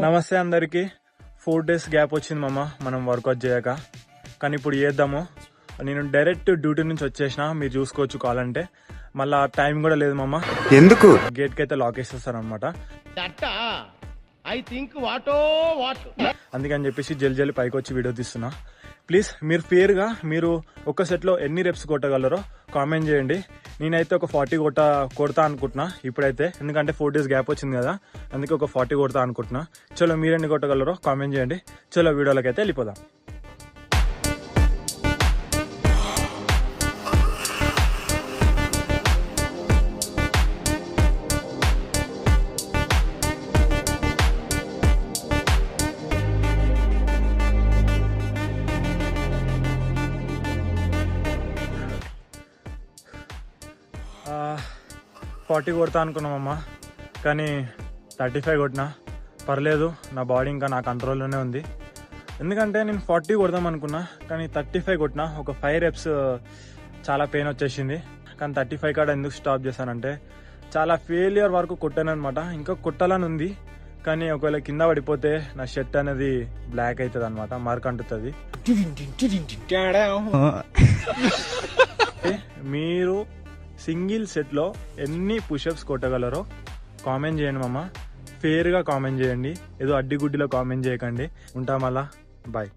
నమస్తే అందరికి. 4 days gap వచ్చింది మామ మనం వర్కౌట్ చేయక. కానీ ఇప్పుడు చేద్దాము. నేను డైరెక్ట్ డ్యూటీ నుంచి వచ్చేసిన, మీరు చూసుకోవచ్చు కావాలంటే. మళ్ళా టైం కూడా లేదు మామ, ఎందుకు గేట్ కి అయితే లాక్ వేసేస్తారు అనమాట. అందుకని చెప్పేసి జల్ది పైకి వచ్చి వీడియో తీస్తున్నా. ప్లీజ్ మీరు ఫేర్ గా మీరు ఒక సెట్ లో ఎన్ని రెప్స్ కొట్టగలరో కామెంట్ చేయండి. నేనైతే ఒక 40 కొడతా అనుకుంటున్నా ఇప్పుడైతే, ఎందుకంటే 4 days గ్యాప్ వచ్చింది కదా, అందుకే ఒక 40 కొడతా అనుకుంటున్నా. చలో మీరు ఎన్ని కొట్టగలరో కామెంట్ చేయండి. చలో వీడియోలోకి అయితే వెళ్ళిపోదాం. ఆ 40 కొడతా అనుకున్నామమ్మా, కానీ 35 కొట్టినా. పర్లేదు, నా బాడీ ఇంకా నా కంట్రోల్లోనే ఉంది. ఎందుకంటే నేను 40 కొడదాం అనుకున్నా, కానీ 35 కొట్టినా. ఒక 5 reps చాలా పెయిన్ వచ్చేసింది. కానీ 35 కాడ ఎందుకు స్టాప్ చేశానంటే, చాలా ఫెయిలియర్ వరకు కొట్టాను అనమాట. ఇంకా కొట్టాలని ఉంది, కానీ ఒకవేళ కింద పడిపోతే నా షర్ట్ అనేది బ్లాక్ అవుతుంది అనమాట, మార్క్ అంటుతుంది. మీరు సింగిల్ సెట్లో ఎన్ని పుషప్స్ కొట్టగలరో కామెంట్ చేయండి మామ. ఫేర్గా కామెంట్ చేయండి, ఏదో అడ్డిగుడ్డిలో కామెంట్ చేయకండి. ఉంటాం అలా, బాయ్.